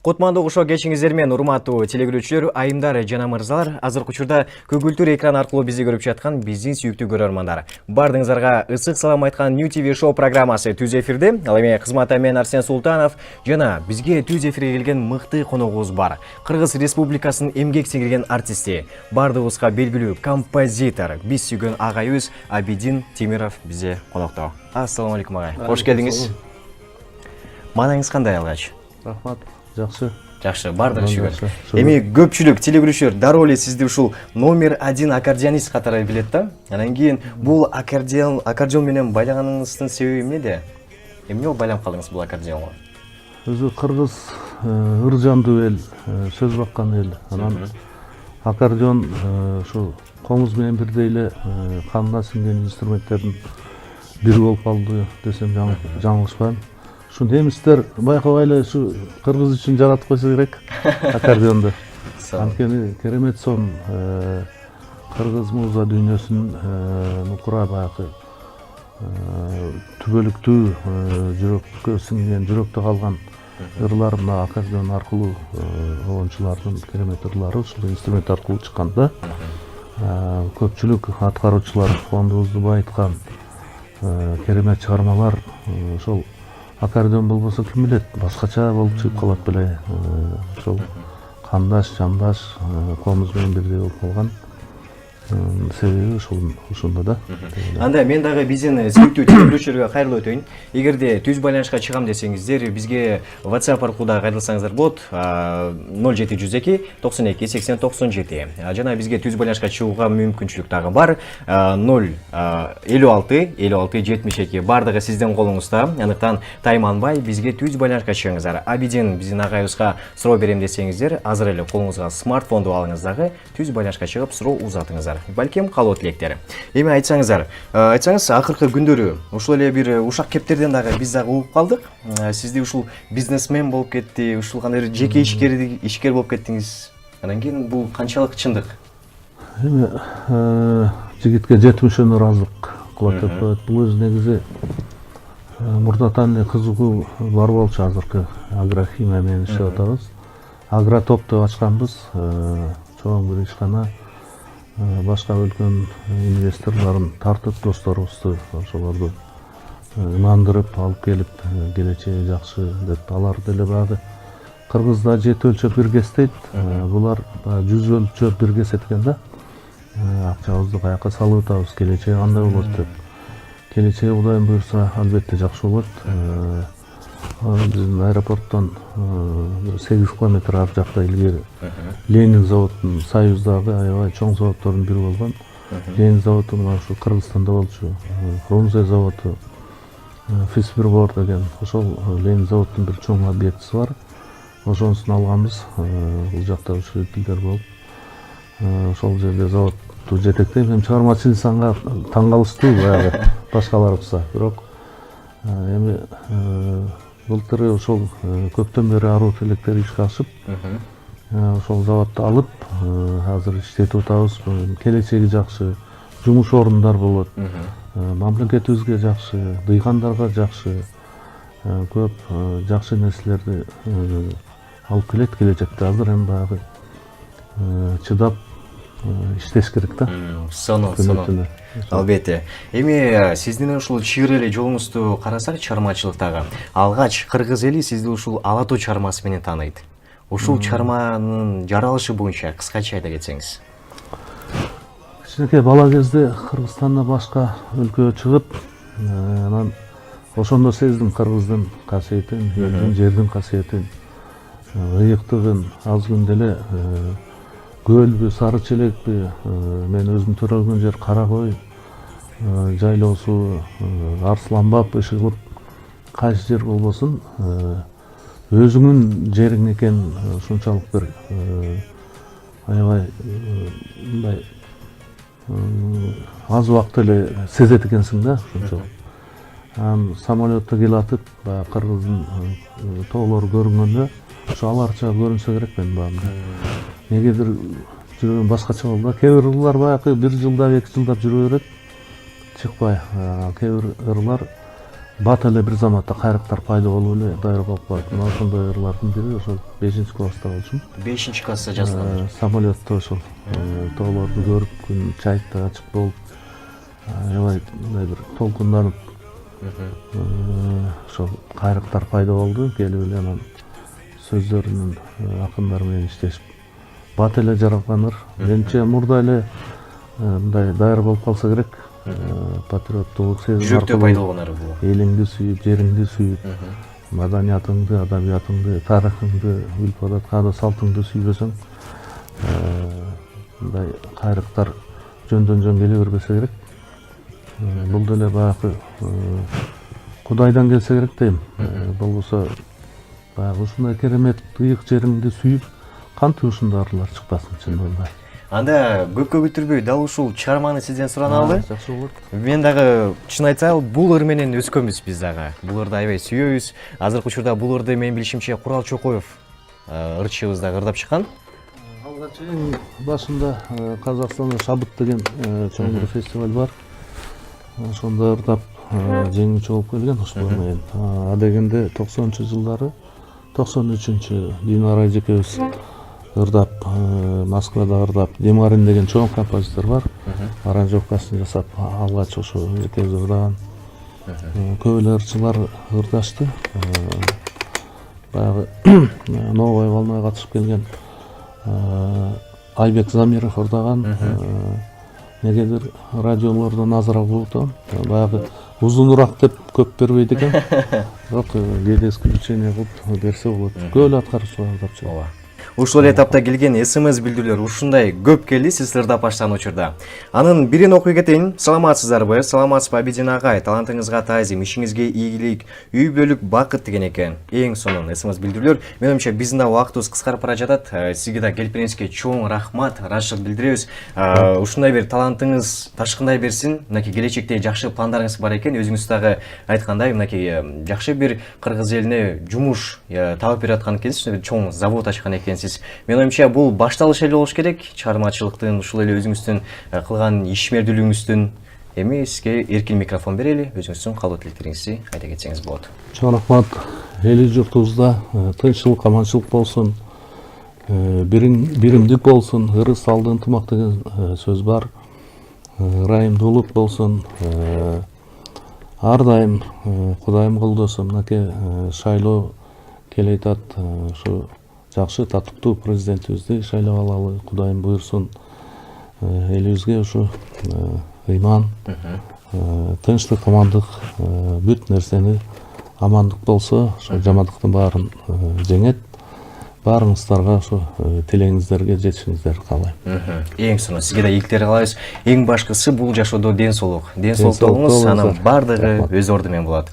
Кутмандуу кошо кечиңиздер менен урматтуу телегөрүүчүлөр, айымдар жана мырзалар, азыркы учурда көгүлтүр экран аркылуу бизди көрүп жаткан биздин сүйүктүү көрөрмандар. Бардыгыңыздарга ысык салам айткан New TV шоу программасы түз эфирде. Ал эми кызматта мен Арсен Султанов жана бизге түз эфирге келген мыкты коногубуз бар. Кыргыз Республикасынын эмгек сиңирген артисти, бардыгыбызга белгилүү композитор, биз сүйгөн агайыбыз Абидин Темиров бизде конокто. Ассаламу алейкум агай. Кош келдиңиз. Маанаңыз кандай алгач? Рахмат. Жакшы, бардыгы шүгүр. Эми көпчүлүк телегөрүүчүлөр дароо эле сизди ушул номер 1 аккордеонист катары билет да. Анан кийин бул аккордеон менен байлаганыңыздын себеби эмнеде? Эмне байланып калдыңыз бул аккордеонго? Өзү кыргыз ыр жандуу эл, сөз баккан эл. Анан аккордеон ушу комуз менен бирдей эле канына сиңген инструменттердин бири болуп калды десем жаңылышпайм. Şu немистер байкабай эле ушу кыргыз үчүн жаратып койсо керек аккордеонду. Анткени керемет сон кыргыз музыка дүйнөсүнүн укура баягы түбөлүктүү жүрөккө сиңген, жүрөктө калган ырлар мына аккордеон аркылуу оончулардын керемет ырлары ушул инструмент аркылуу чыккан да. Көпчүлүк аткаруучулар фондубузду байыткан керемет чыгармалар ошол аккордеон болбосо ким билет, башкача болуп чыгып калат беле. Ошол кандаш, жандаш, комуз менен бирдей болуп калган. Себеби ушунда да. Анда мен дагы биздин сүйүктүү телегөрүүчүлөргө кайрылып өтөйүн. Эгерде түз байланышка чыгам десеңиздер, бизге WhatsApp аркылуу да кайрылсаңыздар болот. 0702 92 80 97. Жана бизге түз байланышка чыгууга мүмкүнчүлүк дагы бар. 056 56 72. Бардыгы сиздин колуңузда. Андыктан тайманбай бизге түз байланышка чыгыңыздар. Абидин биздин агайыбызга суроо берем десеңиздер, азыр эле колуңузга смартфонду алыңыз дагы түз байланышка чыгып суроо узатыңыздар. Балким калуу тилектер. Эми айтсаңыз акыркы күндөрү ушул эле бир ушак кептерден дагы биз дагы угуп калдык. Сизди ушул бизнесмен болуп кетти, ушул кандайдыр жеке ишкер болуп кеттиңиз. Анан кийин бул канчалык чындык? Эми жигитке 70 ыраазылык кылат деп коет. Бул өзү негизи мурдатан эле кызыгуу бар болчу. Азыркы агрохимия менен иштеп атабыз. Агротоп деп ачканбыз. Чоң бир ишкана башка өлкөнүн инвесторлорун тартып, досторубузду ошолорду ынандырып алып келип, келечеги жакшы деп алар деле баягы кыргызда 7 өлчөп бир кес дейт. Булар 100 өлчөп бир кес экен да. Акчабызды каяка салып атабыз, келечеги кандай болот деп. Келечеги Кудайым буйрса албетте жакшы болот. Биздин аэропорттон 8 километр ар жакта илгери Ленин заводунун Союздагы аябай чоң заводдордун бири болгон. Ленин заводу мына ушу Кыргызстанда болчу. Фрунзе заводу, Фисбербор деген ошол Ленин заводунун бир чоң объектиси бар. Ошонусун алганбыз. Бул жакта учредителдер болуп, ошол жерде заводду жетектейм. Эми чыгармачыл инсанга таң калыштуу баягы башкаларыбызга. Бирок эми былтыры ошол көптөн бери аруу тилектер ишке ашып, ошол заводду алып, азыр иштетип атабыз. Келечеги жакшы, жумуш орундар болот. Мамлекетибизге жакшы, дыйгандарга жакшы, көп жакшы нерселерди алып келет келечекте. Азыр эми баягы чыдап иштеш керек да. Соно. Албетте. Эми сиздин ушул чыйыр эле жолуңузду карасак, чыгармачылыктагы алгач кыргыз эли сизди ушул Ала тоо чыгармасы менен тааныйт. Ушул чыгарманын жаралышы боюнча кыскача айта кетсеңиз. Кичинекей бала кезде Кыргызстандан башка өлкөгө чыгып, анан ошондо сездим кыргыздын касиетин, элдин, жердин касиетин, ыйыктыгын. Аз күндө эле көлбү, сары челекпи, мен өзүм төрөлгөн жер Каракой, жайлоосу, Арсланбап, Ишыгып, кайсы жер болбосун, өзүңүн жериң экен, ушунчалык бир аябай мындай аз убакыт эле сезет экенсиң да, ушунчалык. Самолетто келатып, баягы Кыргыздын тоолору көрүнгөндө, ошо аларча көрүнсө керек мен баамда. Негедир жүрөгүм башкача болду. Кээ бир ырлар баягы 1 жылдап, 2 жылдап жүрө берет, чыкпай. Кээ бир ырлар бат эле бир заматта кайрыктар пайда болуп эле даяр болуп калат. Мына ошондой ырлардын бири ошол 5-класста болчумун. 5-класста жазылган. Самолетто ошол тоолорду көрүп, күн чайыкта ачык болуп, аябай мындай бир толкунданып, ошол кайрыктар пайда болду. Келип эле анан сөздөрүнүн акындар менен иштешип, бат эле жаралган ыр. Менимче мурда эле мындай даяр болуп калса керек. Патриоттуулук сезими Жүрөктө пайда болгон ыр бул. элиңди сүйүп, жериңди сүйүп, маданиятыңды, адабиятыңды, тарыхыңды, үлп адатканды, салтыңды сүйбөсөң, мындай кайрыктар жөндөн жөн келе бербесе керек. Бул деле баягы Кудайдан келсе керек дейм. Болбосо баягы ушундай керемет ыйык жериңди сүйүп, кантип ушундай ырлар чыкпасын чындыгында. Анда көп көгүлтүрбөй дал ушул чыгарманы сизден сураналы. Жакшы болот. Мен дагы чын айтсам, бул ыр менен өскөнбүз биз дагы. Бул ырды аябай сүйөбүз. Азыркы учурда бул ырды мен билишимче Курал Чокоев ырчыбыз дагы ырдап чыккан. Алгач эң башында Казакстанда Шабыт деген чоң бир фестиваль бар. Ошондо ырдап жеңүүчү болуп келген ушул менен. Адегенде 90-жылдары 93-чү Динара эжекебиз ырдап, Москвада ырдап, Демарин деген чоң композитор бар. Аранжировкасын жасап, алгач ошо экөөбүз ырдаган. Көп эле ырчылар ырдашты. Баягы Новая волна катышып келген Айбек Замиров ырдаган. Негедир радиолордо назар алып атам. Баягы узунураак деп көп бербейт экен. Бирок кээде исключение кылып берсе болот. Көп эле аткаруучулар ырдап чыгат. Ушул этапта келген СМС билдирүүлөр ушундай көп келди сиз ырдап баштаган учурда. Анын бирин окуй кетейин. Саламатсыздарбы? Саламатсызбы Абидин агай? Талантыңызга таазим, ишиңизге ийгилик, үй бүлүк бакыт деген экен. Эң сонун СМС билдирүүлөр. Менимче биздин да убактыбыз кыскарып бара жатат. Сизге да келип чоң рахмат, ыраазычылык билдиребиз. Ушундай бир талантыңыз ташкындай берсин. Мынакей келечекте жакшы пландарыңыз бар экен. Өзүңүз дагы айткандай, мынакей жакшы бир кыргыз элине жумуш табып берип аткан экенсиз. Бир чоң завод ачкан экенсиз. Мен оюмча бул башталыш эле болуш керек. Чыгармачылыктын, ушул эле өзүңүздүн кылган ишмердүүлүгүңүздүн. Эми сизге эркин микрофон берели, өзүңүздүн калуу тилектериңизди айта кетсеңиз болот. Чоң рахмат. Эли журтубузда тынччылык, аманчылык болсун, биримдик болсун, ырыс алды ынтымак деген сөз бар. Ырайымдуулук болсун. Ар дайым Кудайым колдосун. Мынакей шайлоо келе атат. Ушу жакшы татыктуу президентибизди шайлап алалы, Кудайым буйрсун. Элибизге ушу ыйман, тынчтык, амандык, бүт нерсени амандык болсо, ошо жамандыктын баарын жеңет. Баарыңыздарга ошо тилегиңиздерге жетишиңиздерди каалайм. Эң сонун сизге да ийгиликтер каалайбыз. Эң башкысы бул жашоодо ден соолук. Ден соолукта болуңуз, анын баардыгы өз орду менен болот.